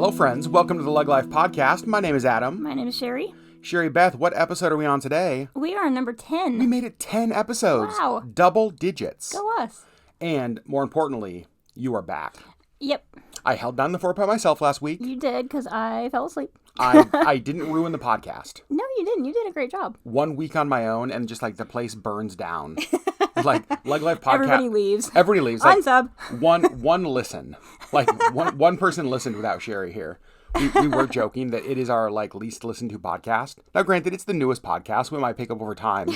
Hello, friends. Welcome to the LeggLife Podcast. My name is Adam. My name is Sherri. Sherri Beth, what episode are we on today? We are on number 10. We made it 10 episodes. Wow. Double digits. Go us. And more importantly, you are back. Yep. I held down the fort by myself last week. You did, because I fell asleep. I didn't ruin the podcast. No, you didn't. You did a great job. 1 week on my own, and just like the place burns down. Like LeggLife Podcast. Everybody leaves. Everybody leaves. Like, Unsub. One listen. Like one person listened without Sherri here. We were joking that it is our least listened to podcast. Now, granted, it's the newest podcast. We might pick up over time.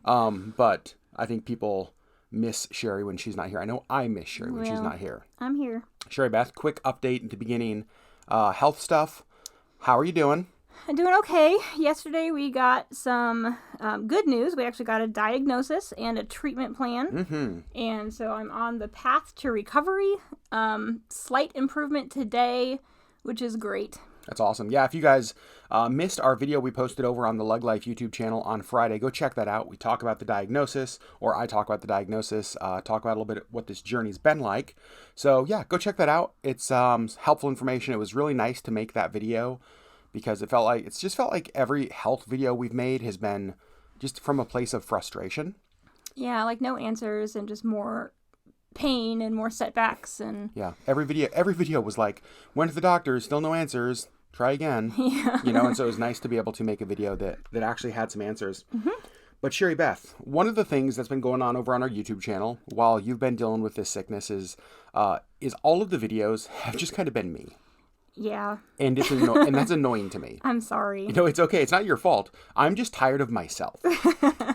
But I think people miss Sherri when she's not here. I know I miss Sherri when she's not here. I'm here. Sherri Beth, quick update at the beginning. Health stuff. How are you doing? I'm doing okay. Yesterday we got some good news. We actually got a diagnosis and a treatment plan. Mm-hmm. And so I'm on the path to recovery. Slight improvement today, which is great. That's awesome. Yeah, if you guys missed our video we posted over on the LeggLife YouTube channel on Friday, go check that out. We talk about the diagnosis, or I talk about the diagnosis, talk about a little bit of what this journey's been like. So yeah, go check that out. It's helpful information. It was really nice to make that video because it's just felt like every health video we've made has been just from a place of frustration. Yeah, like no answers and just more pain and more setbacks. And yeah, every video was like, went to the doctor, still no answers, try again. Yeah. And so it was nice to be able to make a video that actually had some answers. Mm-hmm. But Sherri Beth, one of the things that's been going on over on our YouTube channel while you've been dealing with this sickness is all of the videos have just kind of been me. Yeah. And and that's annoying to me. I'm sorry. It's okay. It's not your fault. I'm just tired of myself.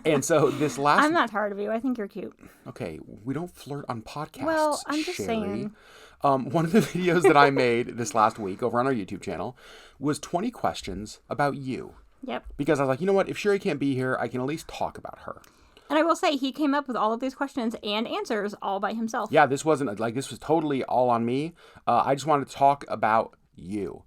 And so this last... I'm not tired of you. I think you're cute. Okay. We don't flirt on podcasts, Well, I'm just Sherri. saying. One of the videos that I made this last week over on our YouTube channel was 20 questions about you. Yep. Because I was like, you know what? If Sherri can't be here, I can at least talk about her. And I will say, he came up with all of these questions and answers all by himself. Yeah, this was totally all on me. I just wanted to talk about you.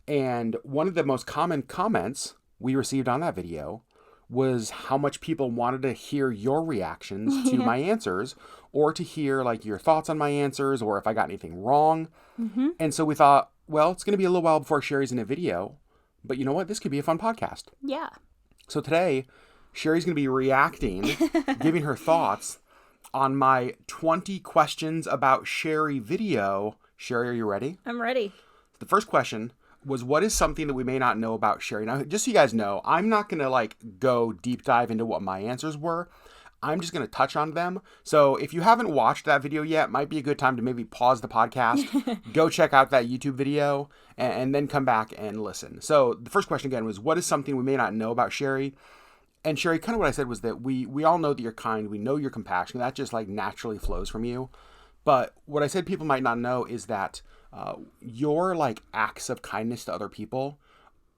And one of the most common comments we received on that video was how much people wanted to hear your reactions to my answers, or to hear your thoughts on my answers, or if I got anything wrong. Mm-hmm. And so we thought, well, it's going to be a little while before Sherri's in a video, but you know what? This could be a fun podcast. Yeah. So today, Sherri's going to be reacting, giving her thoughts on my 20 questions about Sherri video. Sherri, are you ready? I'm ready. The first question was, what is something that we may not know about Sherri? Now, just so you guys know, I'm not going to go deep dive into what my answers were. I'm just going to touch on them. So if you haven't watched that video yet, might be a good time to maybe pause the podcast, go check out that YouTube video, and then come back and listen. So the first question again was, what is something we may not know about Sherri? And Sherri, kind of what I said was that we all know that you're kind. We know you're compassionate. That just naturally flows from you. But what I said people might not know is that your acts of kindness to other people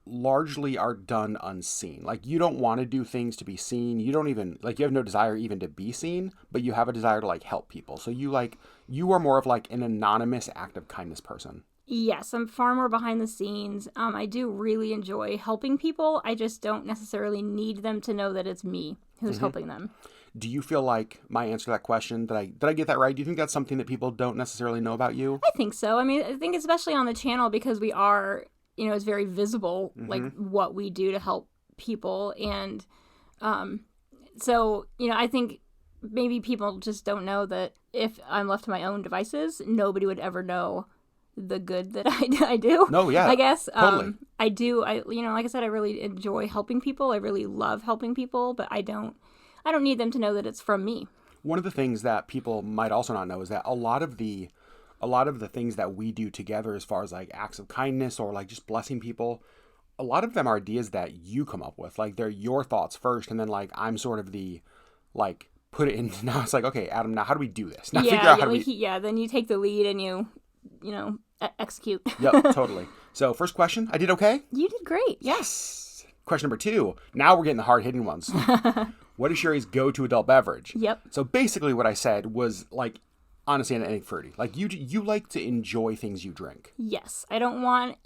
largely are done unseen. You don't want to do things to be seen. You don't even you have no desire even to be seen, but you have a desire to help people. So you are more of an anonymous act of kindness person. Yes, I'm far more behind the scenes. I do really enjoy helping people. I just don't necessarily need them to know that it's me who's helping them. Do you feel like my answer to that question, did I get that right? Do you think that's something that people don't necessarily know about you? I think so. I mean, I think especially on the channel, because we are, it's very visible, what we do to help people. And so, I think maybe people just don't know that if I'm left to my own devices, nobody would ever know the good that I do. No, yeah. I guess. Totally. I do. Like I said, I really enjoy helping people. I really love helping people, but I don't need them to know that it's from me. One of the things that people might also not know is that a lot of the things that we do together, as far as acts of kindness or just blessing people, a lot of them are ideas that you come up with. They're your thoughts first, and then I'm sort of the put it in. Now it's okay, Adam, now how do we do this? Now figure out how do then you take the lead and you execute. Yep, totally. So first question, I did okay? You did great. Yes. Question number 2. Now we're getting the hard-hitting ones. What is Sherri's go-to adult beverage? Yep. So basically what I said was honestly anything fruity. You like to enjoy things you drink. Yes. I don't mind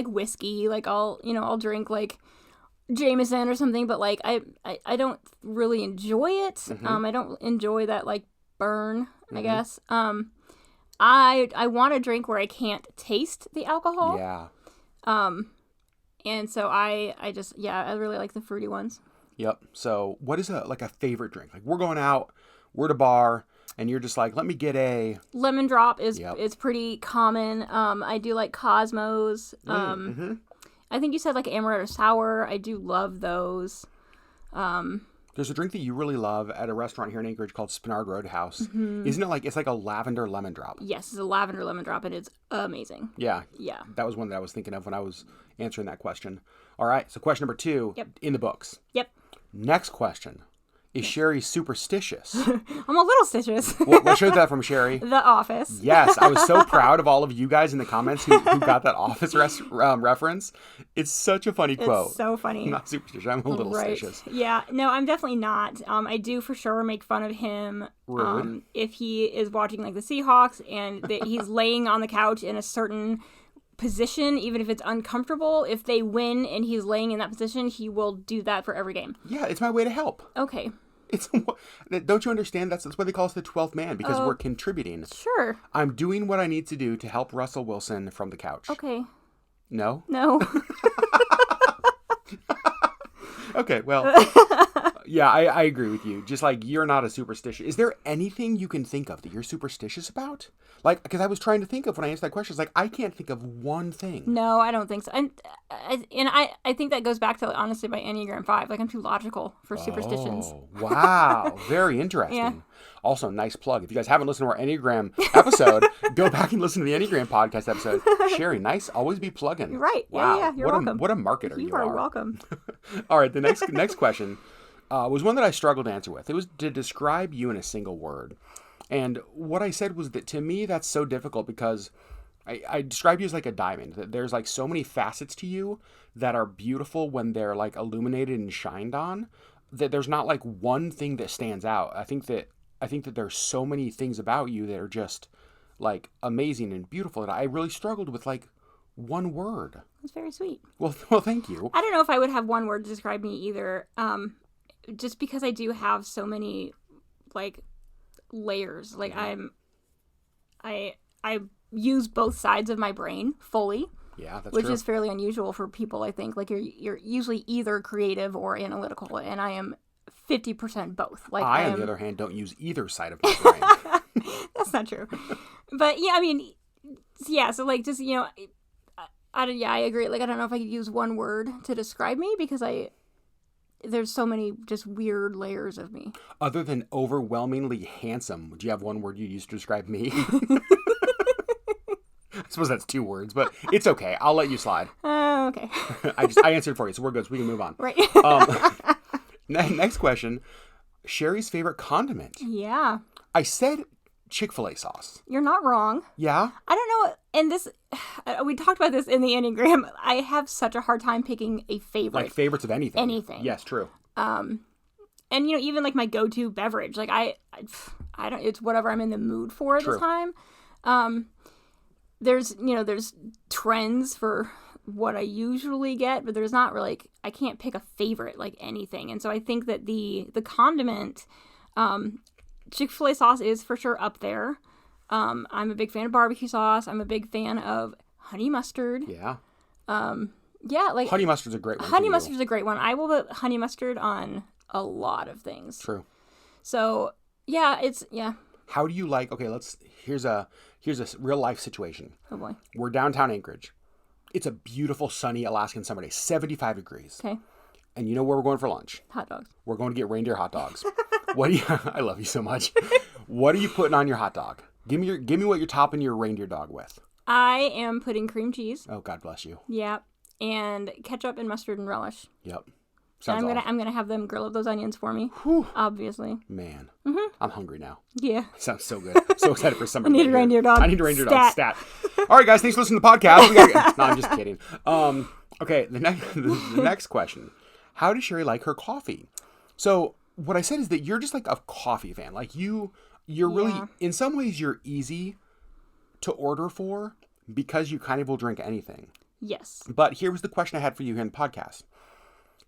whiskey. I'll drink Jameson or something, but I don't really enjoy it. Mm-hmm. I don't enjoy that burn, I guess. I want a drink where I can't taste the alcohol. Yeah. And so I really like the fruity ones. Yep. So what is a favorite drink? Like we're going out, we're at a bar, and you're just like, let me get a... Lemon drop is pretty common. I do like Cosmos. I think you said like amaretto sour. I do love those. There's a drink that you really love at a restaurant here in Anchorage called Spinard Roadhouse. Isn't it like, it's like a lavender lemon drop? Yes, it's a lavender lemon drop, and it's amazing. Yeah. Yeah. That was one that I was thinking of when I was answering that question. All right, so question number 2, in the books. Yep. Next question. Is Sherri superstitious? I'm a little stitious. What show's that from, Sherri? The Office. Yes, I was so proud of all of you guys in the comments who got that Office reference. It's such a funny quote. It's so funny. I'm not superstitious. I'm a little stitious. Yeah, no, I'm definitely not. I do for sure make fun of him if he is watching like the Seahawks and he's laying on the couch in a certain position, even if it's uncomfortable. If they win and he's laying in that position, he will do that for every game. Yeah, it's my way to help. Okay. Don't you understand? That's why they call us the 12th man, because we're contributing. Sure. I'm doing what I need to do to help Russell Wilson from the couch. Okay. No? No. Okay, well, yeah, I agree with you. Just like, you're not a superstitious. Is there anything you can think of that you're superstitious about? Like, because I was trying to think of when I answered that question, it's like, I can't think of one thing. No, I don't think so. And I think that goes back to, honestly, my Enneagram 5. Like, I'm too logical for superstitions. Oh, wow. Very interesting. Yeah. Also, nice plug. If you guys haven't listened to our Enneagram episode, go back and listen to the Enneagram podcast episode. Sherri, nice. Always be plugging. Right. Wow. Yeah, you're welcome. What a marketer you are. You are welcome. All right. The next question was one that I struggled to answer with. It was to describe you in a single word. And what I said was that to me, that's so difficult because I describe you as like a diamond. That there's like so many facets to you that are beautiful when they're like illuminated and shined on, that there's not like one thing that stands out. I think that there's so many things about you that are just like amazing and beautiful that I really struggled with like one word. That's very sweet. Well, thank you. I don't know if I would have one word to describe me either. Just because I do have so many like layers. Like I use both sides of my brain fully. Yeah, that's which true. is fairly unusual for people, I think. Like you're usually either creative or analytical, and I am 50% both. Like I, on the other hand, don't use either side of my brain. That's not true. But yeah, I mean, yeah. So like, just I agree. Like, I don't know if I could use one word to describe me because there's so many just weird layers of me. Other than overwhelmingly handsome, do you have one word you use to describe me? I suppose that's 2 words, but it's okay. I'll let you slide. Okay. I answered for you, so we're good. So we can move on. Right. Next question. Sherri's favorite condiment. Yeah. I said Chick-fil-A sauce. You're not wrong. Yeah? I don't know. And this, we talked about this in the Enneagram. I have such a hard time picking a favorite. Like favorites of anything. Anything. Yes, true. And even like my go-to beverage, like I don't, it's whatever I'm in the mood for at the time. There's trends for what I usually get, but there's not really, like, I can't pick a favorite, like anything. And so I think that the condiment, Chick-fil-A sauce is for sure up there. I'm a big fan of barbecue sauce. I'm a big fan of honey mustard. Yeah. Yeah, like honey mustard's a great one. Honey mustard's a great one. I will put honey mustard on a lot of things. True. So yeah. How do you like? Okay, here's a real life situation. Oh boy. We're downtown Anchorage. It's a beautiful sunny Alaskan summer day, 75 degrees. Okay. And you know where we're going for lunch? Hot dogs. We're going to get reindeer hot dogs. I love you so much. What are you putting on your hot dog? Give me what you're topping your reindeer dog with. I am putting cream cheese. Oh, God bless you. Yeah. And ketchup and mustard and relish. Yep. And I'm gonna have them grill up those onions for me. Whew. Obviously. Man, I'm hungry now. Yeah. Sounds so good. I'm so excited for summer. I need a reindeer dog. I need a reindeer dog. Stat. All right, guys. Thanks for listening to the podcast. No, I'm just kidding. Okay. The next question: how does Sherri like her coffee? So what I said is that you're just like a coffee fan. Like you're really, in some ways, you're easy to order for because you kind of will drink anything. Yes. But here was the question I had for you here in the podcast.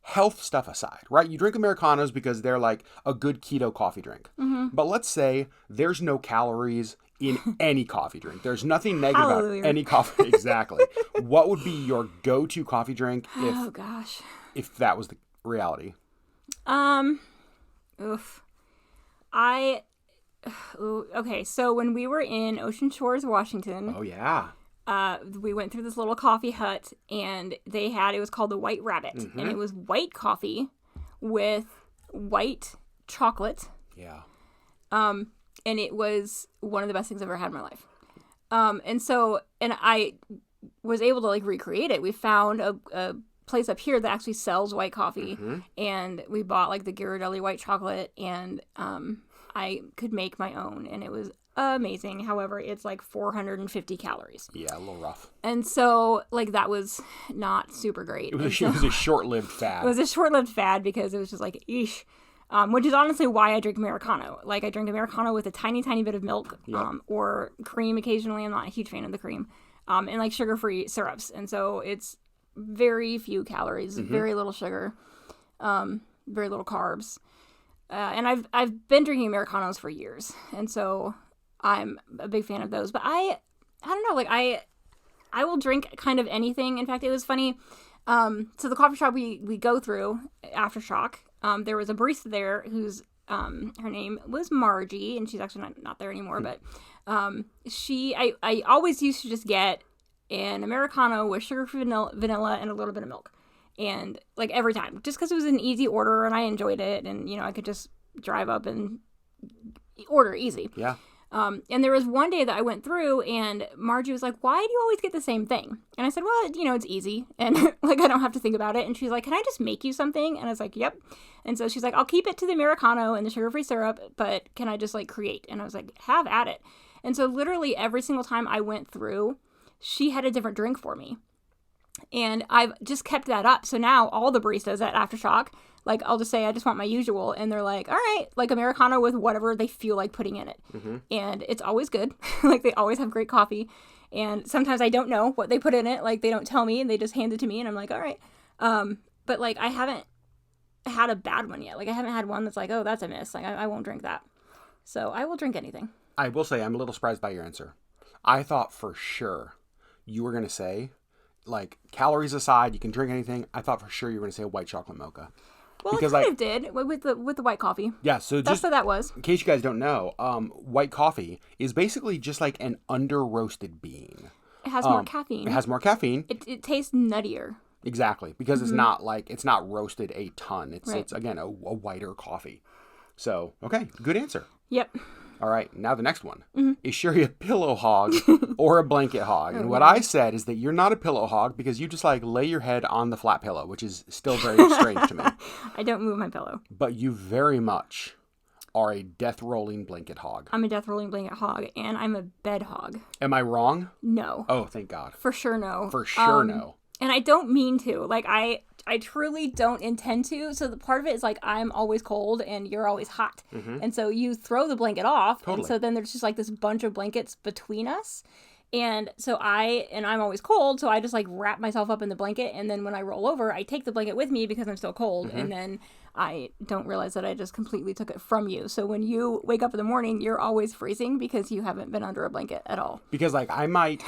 health stuff aside, right? You drink Americanos because they're like a good keto coffee drink. But let's say there's no calories in any coffee drink. There's nothing negative Hallelujah. about any coffee. Exactly. What would be your go-to coffee drink if that was the reality? Okay, so when we were in Ocean Shores, Washington. Oh, yeah. We went through this little coffee hut, and it was called the White Rabbit, and it was white coffee with white chocolate. Yeah. And it was one of the best things I've ever had in my life. And I was able to like recreate it. We found a place up here that actually sells white coffee, and we bought like the Ghirardelli white chocolate, and I could make my own, and it was amazing. However, it's like 450 calories. Yeah, a little rough. And so, like, that was not super great. It was a short-lived fad. It was a short-lived fad because it was just like, eesh. Which is honestly why I drink Americano. Like, I drink Americano with a tiny, tiny bit of milk, or cream occasionally. I'm not a huge fan of the cream. And, like, sugar-free syrups. And so it's very few calories, very little sugar, very little carbs. And I've been drinking Americanos for years. And so I'm a big fan of those. But I don't know, like, I will drink kind of anything. In fact, it was funny. So the coffee shop we go through, Aftershock, there was a barista there who's, her name was Margie, and she's actually not there anymore, but I always used to just get an Americano with sugar-free vanilla and a little bit of milk. And, like, every time. Just because it was an easy order, and I enjoyed it, and, you know, I could just drive up and order easy. Yeah. And there was one day that I went through, and Margie was like, why do you always get the same thing? And I said, well, you know, it's easy, and, like, I don't have to think about it. And she's like, can I just make you something? And I was like, yep. And so she's like, I'll keep it to the Americano and the sugar-free syrup, but can I just, like, create? And I was like, have at it. And so literally every single time I went through, she had a different drink for me. And I've just kept that up. So now all the baristas at Aftershock, like, I'll just say, I just want my usual. And they're like, all right, like Americano with whatever they feel like putting in it. And it's always good. Like, they always have great coffee. And sometimes I don't know what they put in it. Like, they don't tell me and they just hand it to me. And I'm like, all right. But, like, I haven't had a bad one yet. Like, I haven't had one that's like, oh, that's a miss. Like, I won't drink that. So I will drink anything. I will say I'm a little surprised by your answer. I thought for sure you were going to say, like, calories aside, you can drink anything. I thought for sure you were going to say a white chocolate mocha. Well, because I kind of did with the white coffee. Yeah, so that's what that was. In case you guys don't know, white coffee is basically just like an under-roasted bean. It has more caffeine. It has more caffeine. It tastes nuttier. Exactly, because it's not roasted a ton. It's again a whiter coffee. So, okay, good answer. Yep. All right, now the next one. Is Sherri a pillow hog or a blanket hog? And what I said is that you're not a pillow hog because you just like lay your head on the flat pillow, which is still very strange to me. I don't move my pillow. But you very much are a death rolling blanket hog. I'm a death rolling blanket hog, and I'm a bed hog. Am I wrong? No. Oh, thank God. For sure no. For sure no. And I don't mean to. Like, I truly don't intend to. So the part of it is like I'm always cold and you're always hot. And so you throw the blanket off. Totally. And so then there's just like this bunch of blankets between us. And so I'm always cold. So I just like wrap myself up in the blanket. And then when I roll over, I take the blanket with me because I'm still cold. And then I don't realize that I just completely took it from you. So when you wake up in the morning, you're always freezing because you haven't been under a blanket at all. Because like I might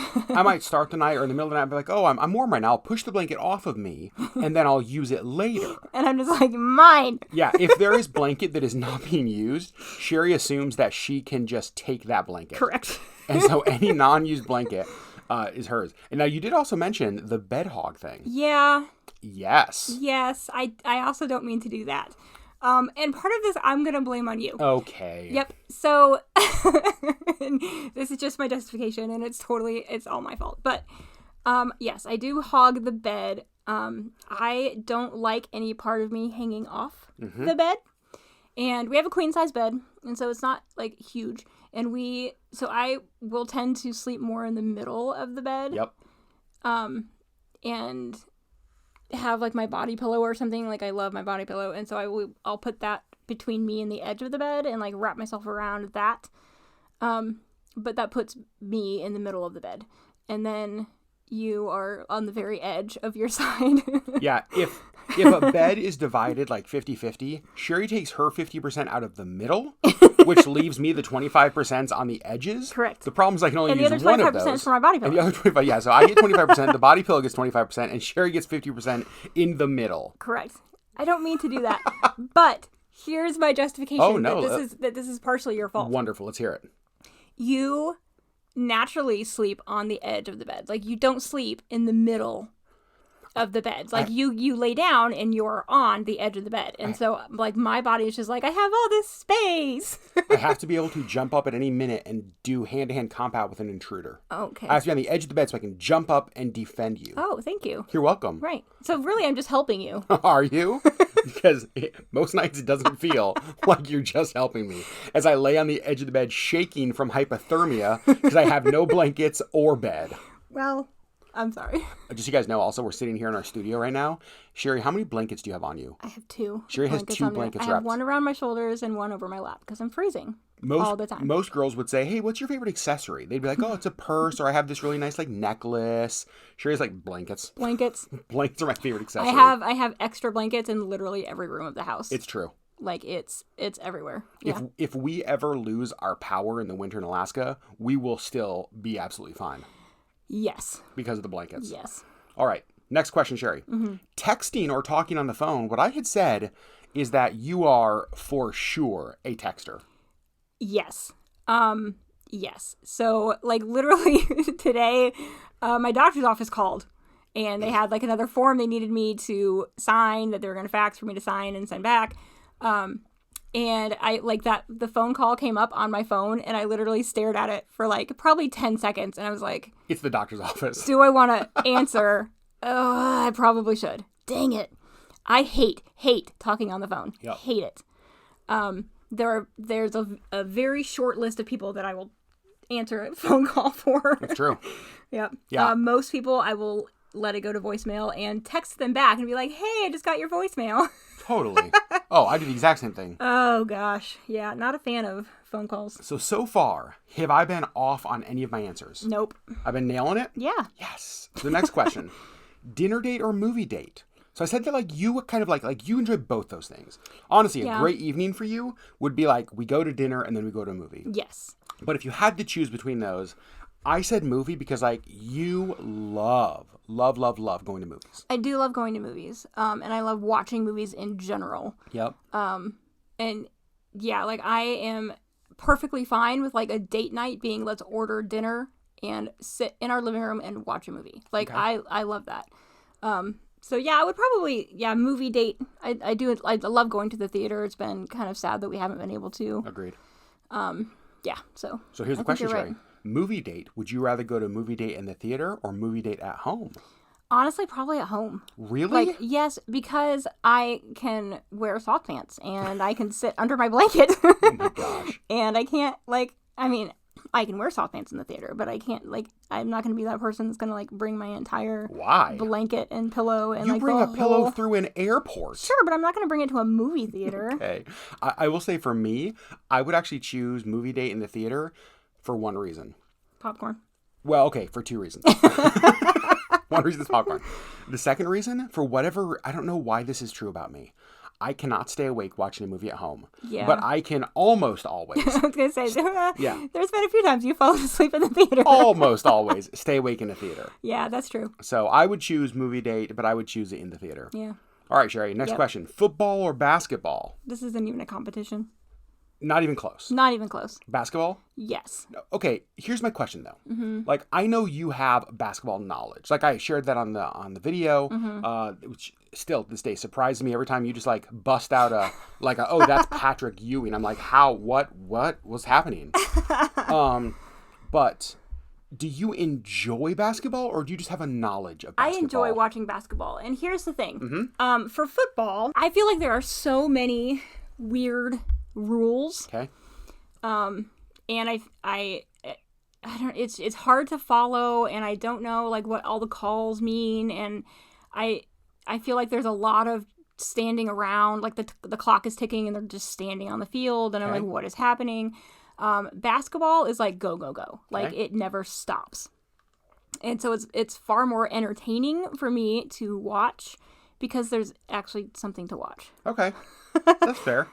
start the night or in the middle of the night and be like, oh, I'm warm right now. I'll push the blanket off of me and then I'll use it later. And I'm just like, mine. Yeah, if there is blanket that is not being used, Sherri assumes that she can just take that blanket. Correct. And so any non-used blanket is hers. And now you did also mention the bed hog thing. Yeah. Yes. Yes. I also don't mean to do that. And part of this I'm going to blame on you. Okay. Yep. So this is just my justification and it's all my fault. But yes, I do hog the bed. I don't like any part of me hanging off the bed. And we have a queen size bed, and so it's not like huge. And so I will tend to sleep more in the middle of the bed. Yep. And have like my body pillow or something. Like, I love my body pillow, and so I'll put that between me and the edge of the bed and like wrap myself around that. But that puts me in the middle of the bed, and then you are on the very edge of your side. Yeah, If a bed is divided like 50-50, Sherri takes her 50% out of the middle, which leaves me the 25% on the edges. Correct. The problem is I can only And the use other one of 25% those. is for my body pillow. And the other 25, yeah. So I get 25%, the body pillow gets 25%, and Sherri gets 50% in the middle. Correct. I don't mean to do that, but here's my justification. Oh, no. That this is partially your fault. Wonderful. Let's hear it. You naturally sleep on the edge of the bed. Like, you don't sleep in the middle of the bed. Like, you lay down and you're on the edge of the bed. And so, like, my body is just like, I have all this space. I have to be able to jump up at any minute and do hand-to-hand combat with an intruder. Okay. I have to be on the edge of the bed so I can jump up and defend you. Oh, thank you. You're welcome. Right. So really, I'm just helping you. Are you? Because most nights it doesn't feel like you're just helping me. As I lay on the edge of the bed shaking from hypothermia because I have no blankets or bed. Well, I'm sorry. Just so you guys know, also, we're sitting here in our studio right now. Sherri, how many blankets do you have on you? I have 2. Sherri has 2 blankets I have wrapped. one around my shoulders and one over my lap because I'm freezing all the time. Most girls would say, hey, what's your favorite accessory? They'd be like, oh, it's a purse, or I have this really nice like necklace. Sherri's like, blankets. Blankets. Blankets are my favorite accessory. I have extra blankets in literally every room of the house. It's true. Like, it's everywhere. Yeah. If we ever lose our power in the winter in Alaska, we will still be absolutely fine. Yes. Because of the blankets. Yes. All right. Next question, Sherri. Mm-hmm. Texting or talking on the phone, what I had said is that you are for sure a texter. Yes. Yes. So, like, literally today, my doctor's office called and they had like another form they needed me to sign that they were going to fax for me to sign and send back. And I like that the phone call came up on my phone and I literally stared at it for like probably 10 seconds. And I was like, it's the doctor's office. Do I want to answer? I probably should. Dang it. I hate talking on the phone. Yep. Hate it. There's a very short list of people that I will answer a phone call for. That's true. Yep. Yeah. Most people I will let it go to voicemail and text them back and be like, hey, I just got your voicemail. Totally. Oh, I do the exact same thing. Oh, gosh. Yeah, not a fan of phone calls. So far, have I been off on any of my answers? Nope. I've been nailing it? Yeah. Yes. So the next question, dinner date or movie date? So I said that like you kind of like you enjoy both those things. Honestly, Yeah. a great evening for you would be like we go to dinner and then we go to a movie. Yes. But if you had to choose between those, I said movie because like you love going to movies. I do love going to movies. And I love watching movies in general. Yep. And yeah, like I am perfectly fine with like a date night being let's order dinner and sit in our living room and watch a movie. Like Okay. I love that. So yeah, I would probably, movie date. I love going to the theater. It's been kind of sad that we haven't been able to. Agreed. Yeah, so. So here's the I think question, you're Sherri. right. Movie date. Would you rather go to a movie date in the theater or movie date at home? Honestly, probably at home. Really? Like, yes, because I can wear soft pants and I can sit under my blanket. Oh my gosh. And I can't, I can wear soft pants in the theater, but I can't, I'm not going to be that person that's going to, bring my entire Why? blanket and pillow and, You bring the a pillow whole... through an airport. Sure, but I'm not going to bring it to a movie theater. Okay. I will say for me, I would actually choose movie date in the theater for one reason. Popcorn. Well, okay, for 2 reasons. One reason is popcorn. The second reason, for whatever, I don't know why this is true about me. I cannot stay awake watching a movie at home. Yeah. But I can almost always, I was going to say, Yeah. There's been a few times you fallen asleep in the theater. almost always stay awake in a theater. Yeah, that's true. So I would choose movie date, but I would choose it in the theater. Yeah. All right, Sherri, next Yep. question. Football or basketball? This isn't even a competition. Not even close. Not even close. Basketball? Yes. Okay, here's my question though. Mm-hmm. Like I know you have basketball knowledge. Like I shared that on the video, which still to this day surprises me every time you just like bust out oh that's Patrick Ewing. I'm like how what was happening? But do you enjoy basketball or do you just have a knowledge of basketball? I enjoy watching basketball, and here's the thing. For football, I feel like there are so many weird rules. Okay. And I don't. It's hard to follow, and I don't know what all the calls mean, and I feel like there's a lot of standing around, like the clock is ticking, and they're just standing on the field, and I'm like, what is happening? Basketball is like go go go, like it never stops, and so it's far more entertaining for me to watch because there's actually something to watch. Okay. That's fair.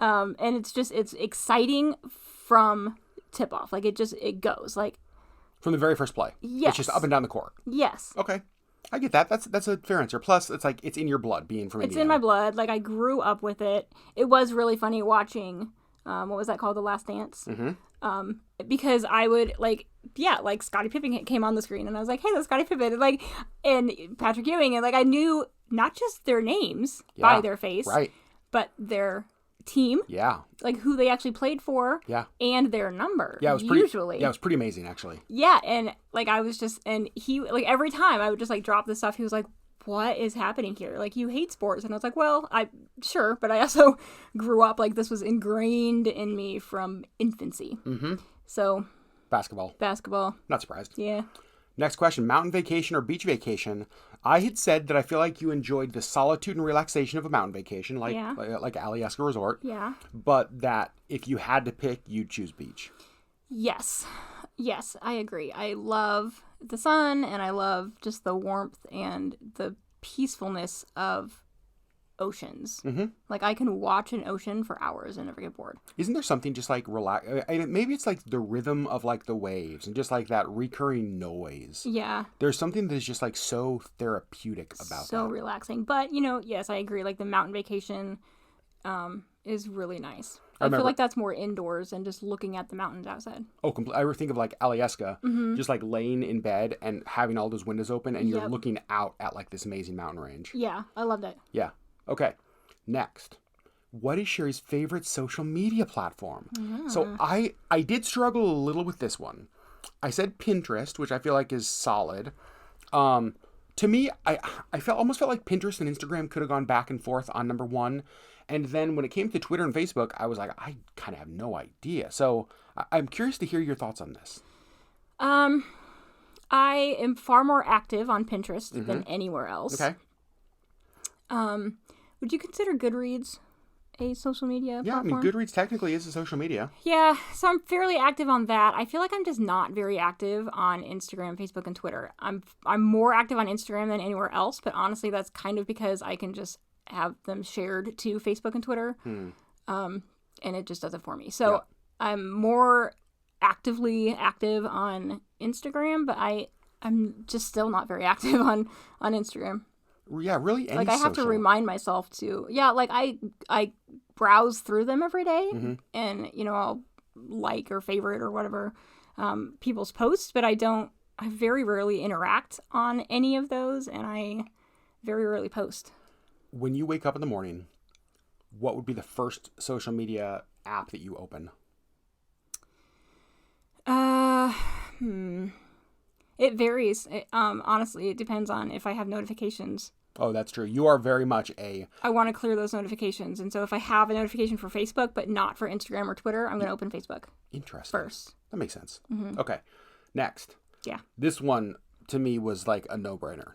And it's exciting from tip off. Like it goes like from the very first play. Yes. It's just up and down the court. Yes. Okay. I get that. That's a fair answer. Plus, it's like it's in your blood being from Indiana. It's in my blood. Like I grew up with it. It was really funny watching. What was that called? The Last Dance. Mm-hmm. Because I would like Scottie Pippen came on the screen and I was like, hey, that's Scottie Pippen, and Patrick Ewing, and like I knew not just their names by their face, right, but their team, like who they actually played for, and their number, it was pretty amazing actually. And like I was just, and he like every time I would just like drop this stuff, he was like, what is happening here? Like you hate sports, and I was like, well, sure, but I also grew up like this was ingrained in me from infancy. Mm-hmm. So basketball, not surprised. Yeah. Next question: mountain vacation or beach vacation? I had said that I feel like you enjoyed the solitude and relaxation of a mountain vacation, like Alyeska Resort. Yeah. But that if you had to pick, you'd choose beach. Yes, I agree. I love the sun, and I love just the warmth and the peacefulness of oceans. Mm-hmm. Like I can watch an ocean for hours and never get bored. Isn't there something just like relax? Maybe it's like the rhythm of like the waves and just like that recurring noise. Yeah. There's something that's just like so therapeutic about that. So relaxing. But yes, I agree. Like the mountain vacation is really nice. I feel like that's more indoors and just looking at the mountains outside. Oh, I think of like Alyeska, just like laying in bed and having all those windows open and you're looking out at like this amazing mountain range. Yeah, I love that. Yeah. Okay. Next. What is Sherri's favorite social media platform? Yeah. So I did struggle a little with this one. I said Pinterest, which I feel like is solid. To me, I almost felt like Pinterest and Instagram could have gone back and forth on number one. And then when it came to Twitter and Facebook, I was like, I kind of have no idea. So I'm curious to hear your thoughts on this. I am far more active on Pinterest than anywhere else. Okay. Would you consider Goodreads a social media platform? Yeah, I mean, Goodreads technically is a social media. Yeah, so I'm fairly active on that. I feel like I'm just not very active on Instagram, Facebook, and Twitter. I'm more active on Instagram than anywhere else, but honestly, that's kind of because I can just have them shared to Facebook and Twitter, and it just does it for me. So I'm more actively active on Instagram, but I'm just still not very active on Instagram. Yeah, really. Like I have to remind myself to. Yeah, like I browse through them every day, and I'll like or favorite or whatever people's posts, but I very rarely interact on any of those, and I very rarely post. When you wake up in the morning, what would be the first social media app that you open? It varies. Honestly, it depends on if I have notifications. Oh, that's true. You are very much I want to clear those notifications. And so if I have a notification for Facebook, but not for Instagram or Twitter, I'm going to open Facebook. Interesting. First. That makes sense. Mm-hmm. Okay. Next. Yeah. This one, to me, was like a no-brainer.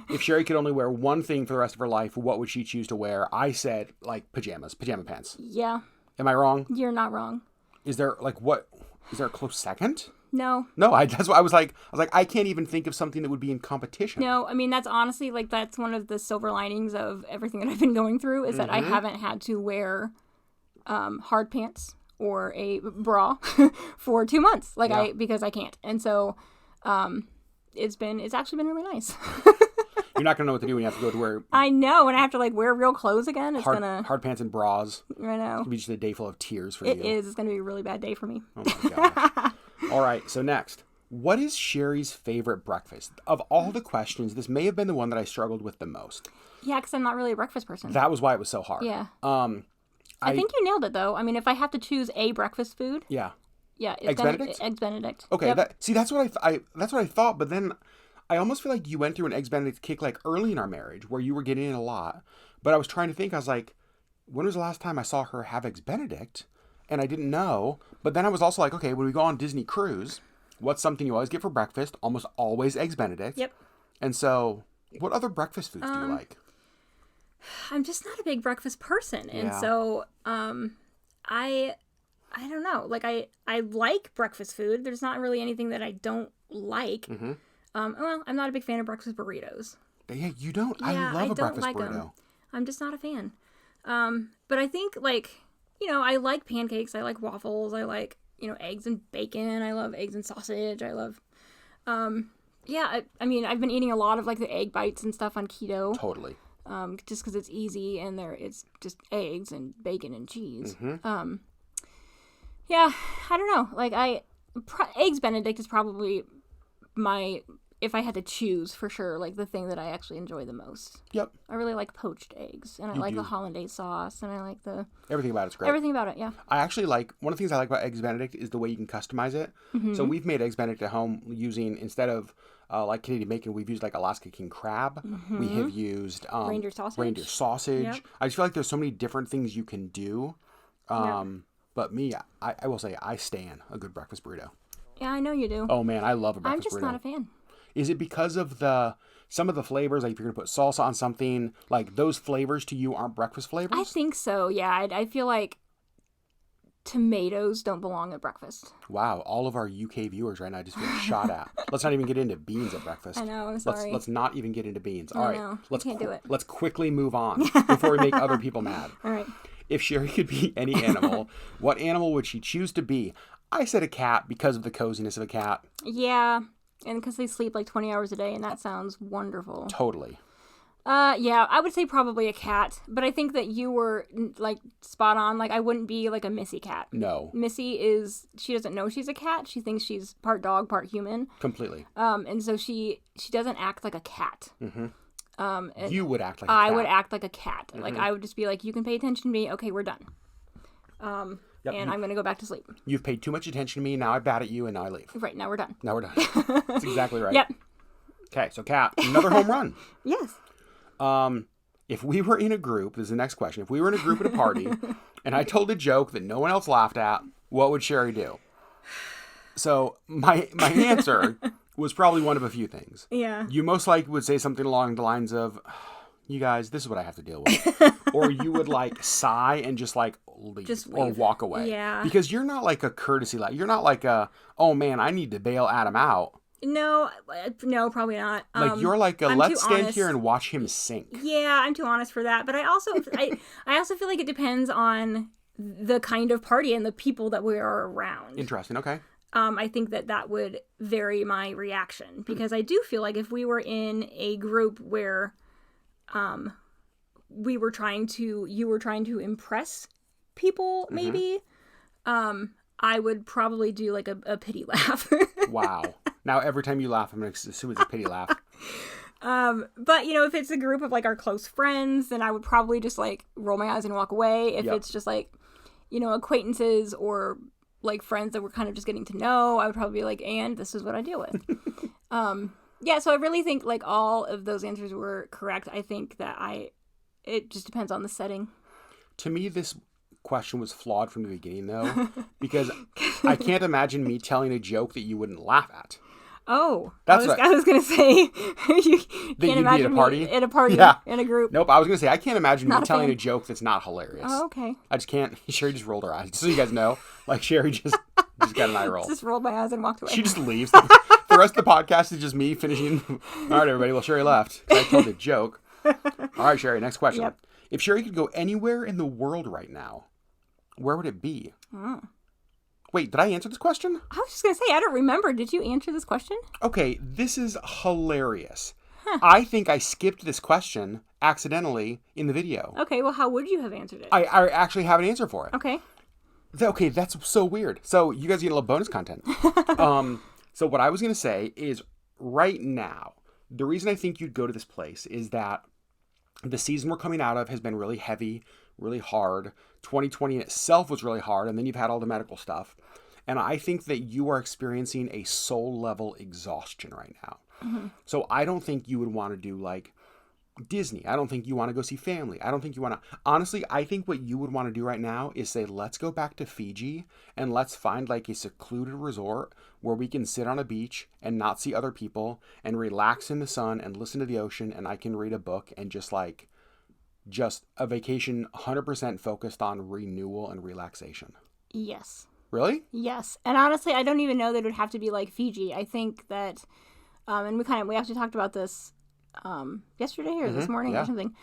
If Sherri could only wear one thing for the rest of her life, what would she choose to wear? I said, like, pajama pants. Yeah. Am I wrong? You're not wrong. Is there a close second? No. That's what I was like, I can't even think of something that would be in competition. No, I mean, that's honestly, like, that's one of the silver linings of everything that I've been going through is that I haven't had to wear hard pants or a bra for 2 months, because I can't. And so it's actually been really nice. You're not going to know what to do when you have to go to wear... I know, when I have to, wear real clothes again, it's hard pants and bras. I know. It's going to be just a day full of tears for you. It is. It's going to be a really bad day for me. Oh, my gosh. All right, so next. What is Sherri's favorite breakfast? Of all the questions, this may have been the one that I struggled with the most. Yeah, because I'm not really a breakfast person. That was why it was so hard. Yeah. I think you nailed it, though. I mean, if I have to choose a breakfast food... Yeah. Yeah. Eggs Benedict? Eggs Benedict. Okay, yep. That's what I thought, but then... I almost feel like you went through an Eggs Benedict kick early in our marriage where you were getting in a lot. But I was trying to think, I was like, when was the last time I saw her have Eggs Benedict? And I didn't know. But then I was also like, okay, when we go on Disney cruise, what's something you always get for breakfast? Almost always Eggs Benedict. Yep. And so, what other breakfast foods do you like? I'm just not a big breakfast person. And so, I don't know. I like breakfast food. There's not really anything that I don't like. Mm-hmm. Well, I'm not a big fan of breakfast burritos. Yeah, you don't. Yeah, I love a breakfast like burrito. them. I'm just not a fan. But I think, like, you know, I like pancakes. I like waffles. I like, you know, eggs and bacon. I love eggs and sausage. I love, yeah, I mean, I've been eating a lot of, like, the egg bites and stuff on keto. Totally. Just because it's easy and it's just eggs and bacon and cheese. Mm-hmm. Yeah, I don't know. Like, Eggs Benedict is probably if I had to choose, for sure, like, the thing that I actually enjoy the most. Yep. I really like poached eggs, and I like the hollandaise sauce, and I like everything about it's great. Everything about it, yeah. I actually like, one of the things I like about Eggs Benedict is the way you can customize it. Mm-hmm. So we've made Eggs Benedict at home using, instead of like Canadian bacon, we've used like Alaska King crab. Mm-hmm. We have used reindeer sausage. Yep. I just feel like there's so many different things you can do. But me, I will say, I stan a good breakfast burrito. Yeah, I know you do. Oh man, I love a breakfast burrito. I'm just not a fan. Is it because of some of the flavors, like if you're going to put salsa on something, like those flavors to you aren't breakfast flavors? I think so, yeah. I feel like tomatoes don't belong at breakfast. Wow, all of our UK viewers right now just feel shot at. Let's not even get into beans at breakfast. I know, I'm sorry. Let's not even get into beans. All right, can't do it. Let's quickly move on before we make other people mad. All right. If Sherri could be any animal, what animal would she choose to be? I said a cat because of the coziness of a cat. Yeah, and because they sleep like 20 hours a day, and that sounds wonderful. Totally. Yeah, I would say probably a cat, but I think that you were, like, spot on. Like, I wouldn't be, like, a Missy cat. No. Missy she doesn't know she's a cat. She thinks she's part dog, part human. Completely. And so she doesn't act like a cat. Mm-hmm. You would act like a cat. I would act like a cat. Mm-hmm. Like, I would just be like, you can pay attention to me. Okay, we're done. And I'm going to go back to sleep. You've paid too much attention to me. Now I bat at you, and now I leave. Right, now we're done. Now we're done. That's exactly right. Yep. Okay, so cat, another home run. Yes. If we were in a group, this is the next question. If we were in a group at a party, and I told a joke that no one else laughed at, what would Sherri do? So my answer was probably one of a few things. Yeah. You most likely would say something along the lines of, you guys, this is what I have to deal with. Or you would like sigh and just like leave or walk away. Yeah. Because you're not like a courtesy, like you're not like a, oh man, I need to bail Adam out. No, probably not. Like you're like a, let's stand here and watch him sink. Yeah, I'm too honest for that. But I also, I also feel like it depends on the kind of party and the people that we are around. Interesting. Okay. I think that would vary my reaction because I do feel like if we were in a group where, you were trying to impress people, maybe, I would probably do like a pity laugh. Wow. Now, every time you laugh, I'm going to assume it's a pity laugh. But, if it's a group of, like, our close friends, then I would probably just, like, roll my eyes and walk away. If it's just, like, acquaintances or, like, friends that we're kind of just getting to know, I would probably be like, and this is what I deal with. Yeah, so I really think, like, all of those answers were correct. I think that it just depends on the setting. To me, this question was flawed from the beginning, though, because I can't imagine me telling a joke that you wouldn't laugh at. Oh, I was going to say, you can't imagine me at a party yeah. in a group. Nope, I was going to say, I can't imagine me telling a joke that's not hilarious. Oh, okay. I just can't. Sherri just rolled her eyes. Just so you guys know, like Sherri just got an eye roll. Just rolled my eyes and walked away. She just leaves. The rest of the podcast is just me finishing. All right, everybody. Well, Sherri left. I told a joke. All right, Sherri, next question. Yep. If Sherri could go anywhere in the world right now, where would it be? Wait, did I answer this question? I was just going to say, I don't remember. Did you answer this question? Okay, this is hilarious. Huh. I think I skipped this question accidentally in the video. Okay, well, how would you have answered it? I actually have an answer for it. Okay. Okay, that's so weird. So you guys get a little bonus content. So what I was going to say is right now, the reason I think you'd go to this place is that the season we're coming out of has been really heavy, really hard. 2020 in itself was really hard, and then you've had all the medical stuff. And I think that you are experiencing a soul-level exhaustion right now. Mm-hmm. So I don't think you would want to do, like, Disney. I don't think you want to go see family. I don't think you want to... Honestly, I think what you would want to do right now is say, let's go back to Fiji, and let's find, like, a secluded resort where we can sit on a beach and not see other people and relax in the sun and listen to the ocean, and I can read a book and just a vacation 100% focused on renewal and relaxation. Yes. Really? Yes. And honestly, I don't even know that it would have to be like Fiji. I think that, and we actually talked about this yesterday or this morning or something.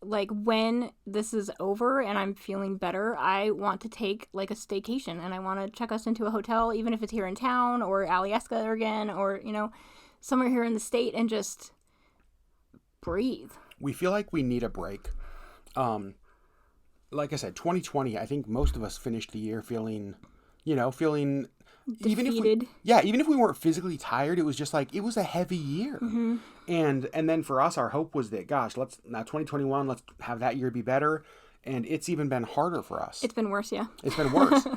Like when this is over and I'm feeling better, I want to take like a staycation and I want to check us into a hotel, even if it's here in town or Alyeska again, or, you know, somewhere here in the state, and just breathe. We feel like we need a break. Like I said, 2020, I think most of us finished the year feeling Defeated. even if we weren't physically tired, it was just like, it was a heavy year. Mm-hmm. And then for us, our hope was that, gosh, now 2021, let's have that year be better. And it's even been harder for us. It's been worse, yeah. It's been worse.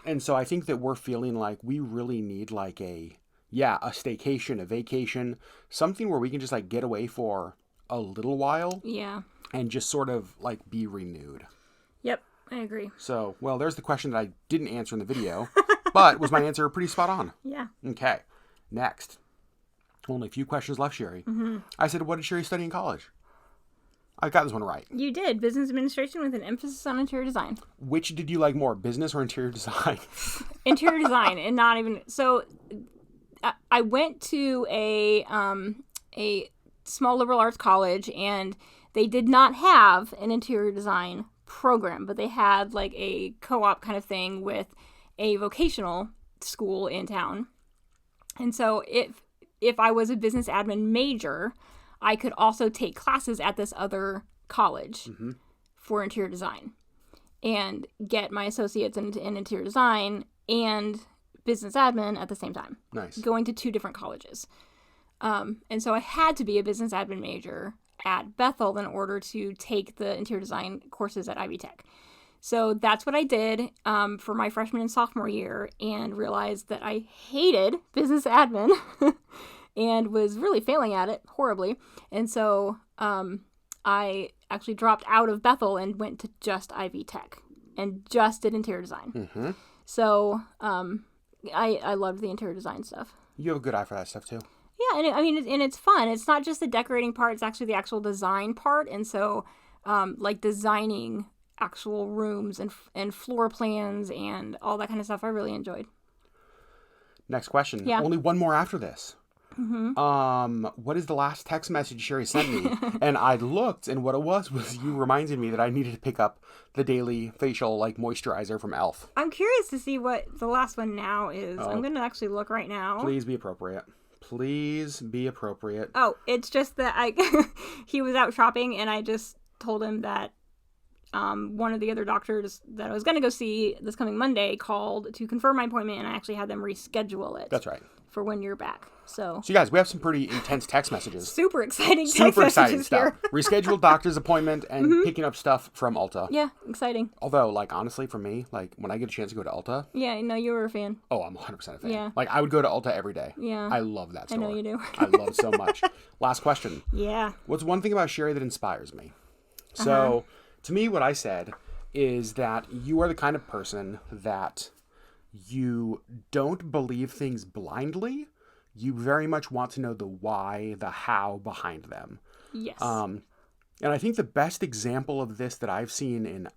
And so I think that we're feeling like we really need like a staycation, a vacation, something where we can just like get away for a little while. Yeah. And just sort of like be renewed. Yep, I agree. So, well, there's the question that I didn't answer in the video, but was my answer pretty spot on? Yeah. Okay. Next. Only a few questions left, Sherri. Mm-hmm. I said, what did Sherri study in college? I got this one right. You did. Business administration with an emphasis on interior design. Which did you like more, business or interior design? Interior design, and not even... So, I went to a small liberal arts college, and they did not have an interior design program, but they had like a co-op kind of thing with a vocational school in town. And so if I was a business admin major, I could also take classes at this other college for interior design and get my associates in interior design and business admin at the same time. Nice. Going to two different colleges. And so I had to be a business admin major at Bethel in order to take the interior design courses at Ivy Tech. So that's what I did for my freshman and sophomore year, and realized that I hated business admin and was really failing at it horribly. And so I actually dropped out of Bethel and went to just Ivy Tech and just did interior design. Mm-hmm. So I loved the interior design stuff. You have a good eye for that stuff too. Yeah, and it's fun. It's not just the decorating part; it's actually the actual design part. And so, like designing actual rooms and floor plans and all that kind of stuff, I really enjoyed. Next question. Yeah. Only one more after this. Mm-hmm. What is the last text message Sherri sent me? And I looked, and what it was you reminded me that I needed to pick up the daily facial like moisturizer from Elf. I'm curious to see what the last one now is. I'm going to actually look right now. Please be appropriate. Please be appropriate. Oh, it's just that he was out shopping, and I just told him that one of the other doctors that I was going to go see this coming Monday called to confirm my appointment, and I actually had them reschedule it. That's right. For when you're back. So you guys, we have some pretty intense text messages. Super exciting stuff. Rescheduled doctor's appointment and picking up stuff from Ulta. Yeah, exciting. Although, like, honestly, for me, like, when I get a chance to go to Ulta. Yeah, no, you were a fan. Oh, I'm 100% a fan. Yeah. Like, I would go to Ulta every day. Yeah. I love that store. I know you do. I love it so much. Last question. Yeah. What's one thing about Sherri that inspires me? So, to me, what I said is that you are the kind of person that you don't believe things blindly. You very much want to know the why, the how behind them. Yes. And I think the best example of this that I've seen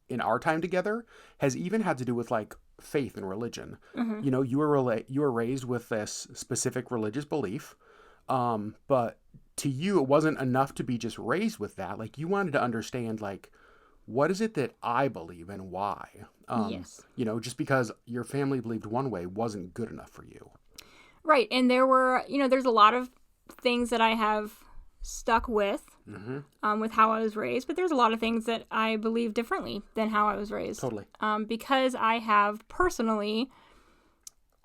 in our time together has even had to do with like faith and religion. Mm-hmm. You know, you were raised with this specific religious belief, but to you it wasn't enough to be just raised with that. Like, you wanted to understand, like, what is it that I believe and why? Yes. You know, just because your family believed one way wasn't good enough for you. Right. And there's a lot of things that I have stuck with, with how I was raised, but there's a lot of things that I believe differently than how I was raised. Totally. Because I have personally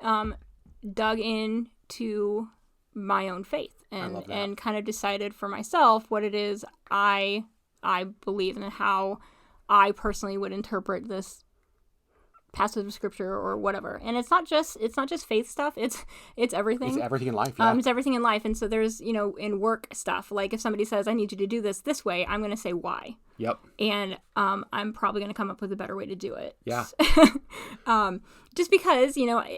dug into my own faith and kind of decided for myself what it is I believe and how I personally would interpret this passage of scripture or whatever. And it's not just faith stuff. It's everything. It's everything in life. Yeah. It's everything in life. And so there's, in work stuff, like if somebody says, I need you to do this way, I'm going to say why. Yep. And I'm probably going to come up with a better way to do it. Yeah. Just because,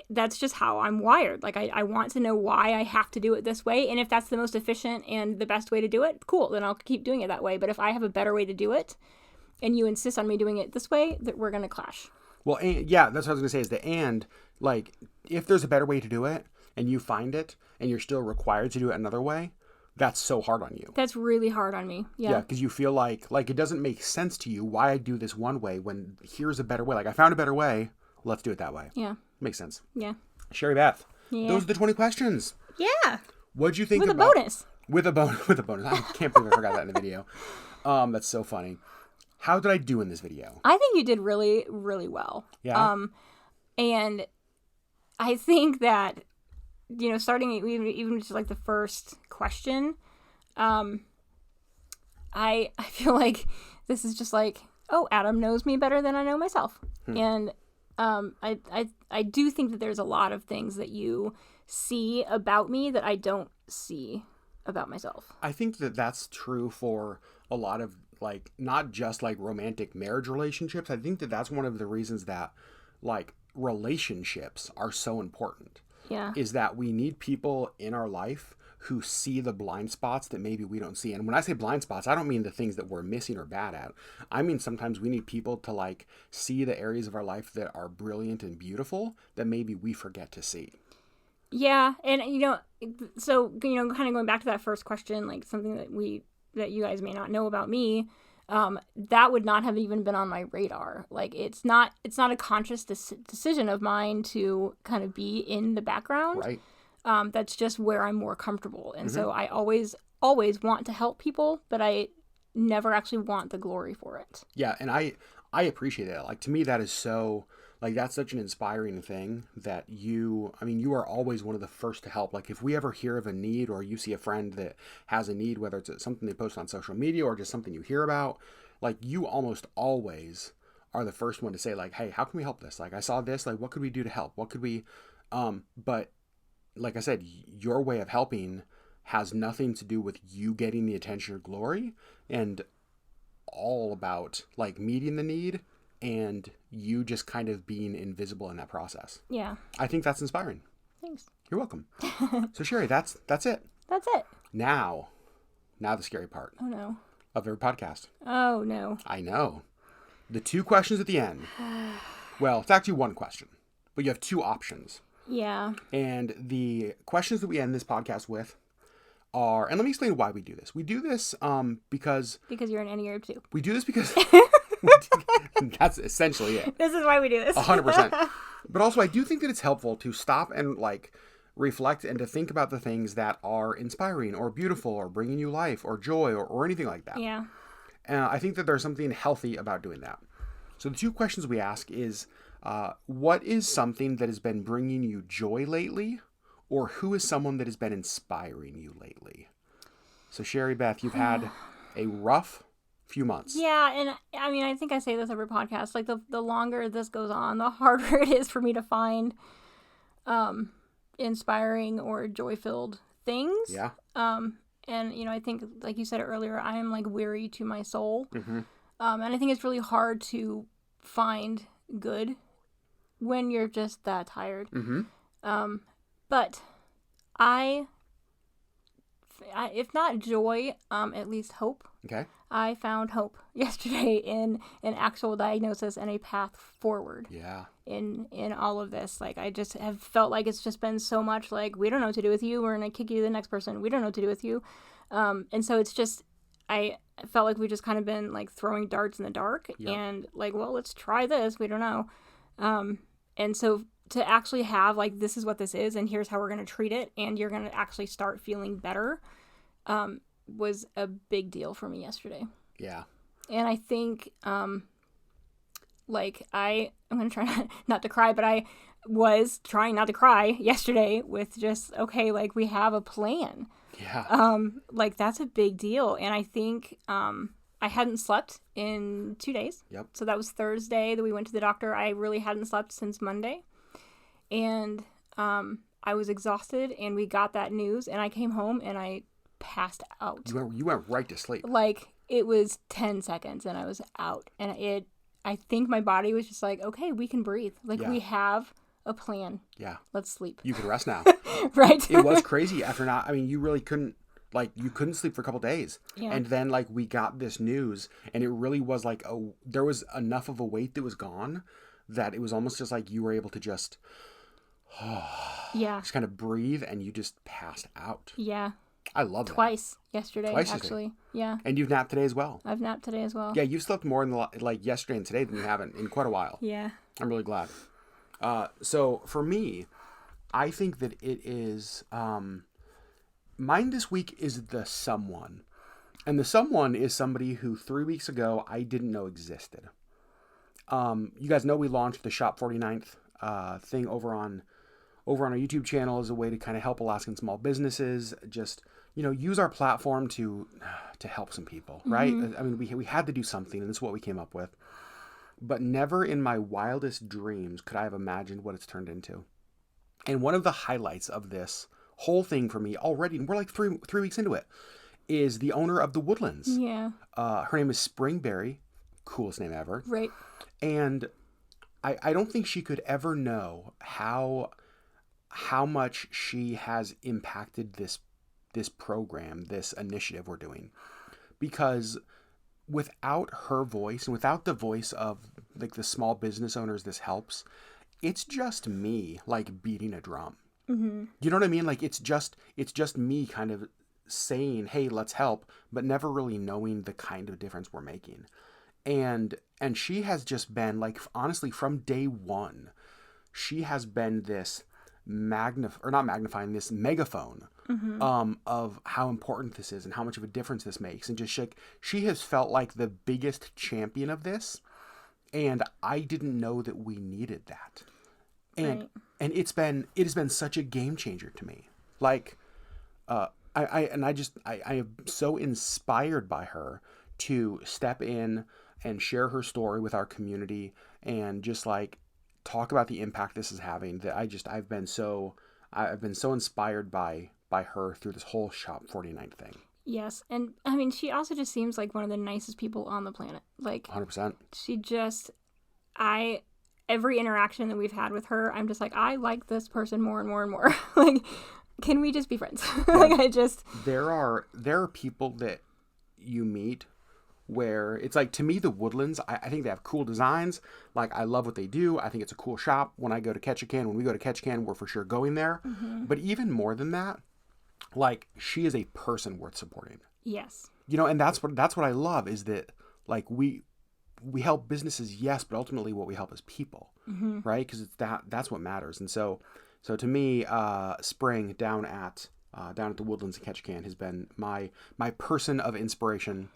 that's just how I'm wired. Like I want to know why I have to do it this way. And if that's the most efficient and the best way to do it, cool. Then I'll keep doing it that way. But if I have a better way to do it and you insist on me doing it this way, that we're going to clash. Well, yeah, that's what I was going to say like, if there's a better way to do it and you find it and you're still required to do it another way, that's so hard on you. That's really hard on me. Yeah. Because you feel like it doesn't make sense to you why I do this one way when here's a better way. Like, I found a better way. Let's do it that way. Yeah. Makes sense. Yeah. Sherri Beth, Yeah. those are the 20 questions. Yeah. What'd you think With about... a bonus. With a bonus. I can't believe I forgot that in the video. That's so funny. How did I do in this video? I think you did really, really well. Yeah. And I think that, starting even just like the first question, I feel like this is just like, oh, Adam knows me better than I know myself. And I do think that there's a lot of things that you see about me that I don't see about myself. I think that that's true for a lot of, like, not just like romantic marriage relationships. I think that that's one of the reasons that, like, relationships are so important. Yeah. Is that we need people in our life who see the blind spots that maybe we don't see. And when I say blind spots, I don't mean the things that we're missing or bad at. I mean, sometimes we need people to, like, see the areas of our life that are brilliant and beautiful that maybe we forget to see. Yeah. And, so, kind of going back to that first question, like something that you guys may not know about me, that would not have even been on my radar. Like, it's not a conscious decision of mine to kind of be in the background. Right. That's just where I'm more comfortable. And so I always want to help people, but I never actually want the glory for it. Yeah. And I appreciate that. Like, to me, that is so, like, that's such an inspiring thing that you are always one of the first to help. Like, if we ever hear of a need, or you see a friend that has a need, whether it's something they post on social media or just something you hear about, like, you almost always are the first one to say, like, hey, how can we help this? Like, I saw this, like, what could we do to help? What could we, but like I said, your way of helping has nothing to do with you getting the attention or glory, and all about, like, meeting the need and you just kind of being invisible in that process. Yeah. I think that's inspiring. Thanks. You're welcome. So, Sherri, that's it. That's it. Now the scary part. Oh, no. Of every podcast. Oh, no. I know. The 2 questions at the end. Well, it's actually 1 question, but you have 2 options. Yeah. And the questions that we end this podcast with are, and let me explain why we do this. We do this because you're an Enneagram 2. We do this because that's essentially it. This is why we do this. 100%. But also, I do think that it's helpful to stop and, like, reflect and to think about the things that are inspiring or beautiful or bringing you life or joy or anything like that. Yeah. I think that there's something healthy about doing that. So the 2 questions we ask is, what is something that has been bringing you joy lately? Or who is someone that has been inspiring you lately? So, Sherri Beth, you've had a rough few months. Yeah, and I think I say this every podcast. Like, the longer this goes on, the harder it is for me to find inspiring or joy-filled things. Yeah. And, I think, like you said earlier, I am, like, weary to my soul. Mm-hmm. And I think it's really hard to find good when you're just that tired. Mm-hmm. But I, if not joy, at least hope. Okay. I found hope yesterday in an actual diagnosis and a path forward. Yeah. In all of this. Like, I just have felt like it's just been so much like, we don't know what to do with you. We're going to kick you to the next person. We don't know what to do with you. And so it's just, I felt like we just kind of been, like, throwing darts in the dark. Yep. And, like, well, let's try this. We don't know. And so to actually have, like, this is what this is and here's how we're going to treat it and you're going to actually start feeling better, was a big deal for me yesterday. Yeah. And I think, like, I'm going to try not to cry, but I was trying not to cry yesterday with just, okay, like, we have a plan. Yeah. Like, that's a big deal. And I think, I hadn't slept in 2 days. Yep. So that was Thursday that we went to the doctor. I really hadn't slept since Monday. And, I was exhausted and we got that news and I came home and I passed out. You went right to sleep. Like, it was 10 seconds and I was out. And I think my body was just like, okay, we can breathe. Like, Yeah. we have a plan. Yeah. Let's sleep. You can rest now. Right? It was crazy after not, you really couldn't, like, you couldn't sleep for a couple days. Yeah. And then, like, we got this news and it really was like, there was enough of a weight that was gone that it was almost just like you were able to just Yeah. kind of breathe and you just passed out. Yeah. I love that. Twice yesterday, Twice actually. Yeah. And you've napped today as well. I've napped today as well. Yeah, you've slept more in like yesterday and today than you haven't in quite a while. Yeah. I'm really glad. So for me, I think that it is, mine this week is the someone. And the someone is somebody who 3 weeks ago I didn't know existed. You guys know we launched the Shop 49th thing over on our YouTube channel as a way to kind of help Alaskan small businesses just, use our platform to help some people, right? I mean, we had to do something, and this is what we came up with. But never in my wildest dreams could I have imagined what it's turned into. And one of the highlights of this whole thing for me already, and we're like three weeks into it, is the owner of the Woodlands. Yeah. Her name is Springberry. Coolest name ever. Right. And I don't think she could ever know how much she has impacted this program, this initiative we're doing. Because without her voice and without the voice of like the small business owners this helps, it's just me like beating a drum. Mm-hmm. You know what I mean? Like it's just me kind of saying, hey, let's help, but never really knowing the kind of difference we're making. And she has just been like, honestly, from day one, she has been this this megaphone of how important this is and how much of a difference this makes. And just she has felt like the biggest champion of this. And I didn't know that we needed that. And it has been such a game changer to me. Like, I am so inspired by her to step in and share her story with our community and just like talk about the impact this is having, that I've been so inspired by her through this whole Shop 49 thing. Yes. And I mean, she also just seems like one of the nicest people on the planet. Like 100%. She just, every interaction that we've had with her, I'm just like, I like this person more and more and more. Like, can we just be friends? Like, there are people that you meet where it's like, to me, the Woodlands, I think they have cool designs. Like, I love what they do. I think it's a cool shop. When we go to Ketchikan, we're for sure going there. Mm-hmm. But even more than that, like, she is a person worth supporting. Yes. And that's what I love, is that like we help businesses, yes, but ultimately what we help is people, right? Because that's what matters. And so to me, Spring down at the Woodlands in Ketchikan has been my person of inspiration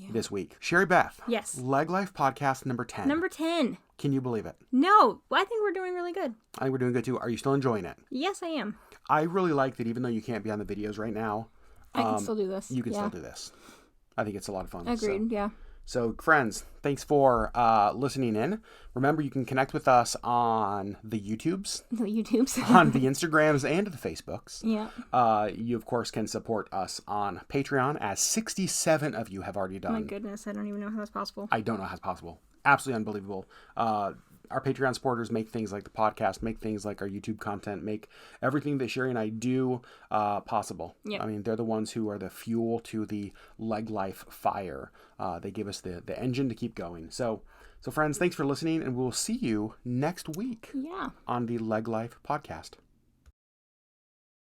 this week. Sherri Beth. Yes. LeggLife podcast number 10. Number 10. Can you believe it? No, I think we're doing really good. I think we're doing good too. Are you still enjoying it? Yes, I am. I really like that even though you can't be on the videos right now, I can still do this. You can still do this. I think it's a lot of fun. Agreed, yeah. So, friends, thanks for listening in. Remember, you can connect with us on the YouTubes. On the Instagrams and the Facebooks. Yeah. You, of course, can support us on Patreon, as 67 of you have already done. Oh my goodness, I don't even know how that's possible. I don't know how it's possible. Absolutely unbelievable. Our Patreon supporters make things like the podcast, make things like our YouTube content, make everything that Sherri and I do possible. Yep. I mean, they're the ones who are the fuel to the LeggLife fire. They give us the engine to keep going. So friends, thanks for listening, and we'll see you next week on the LeggLife podcast.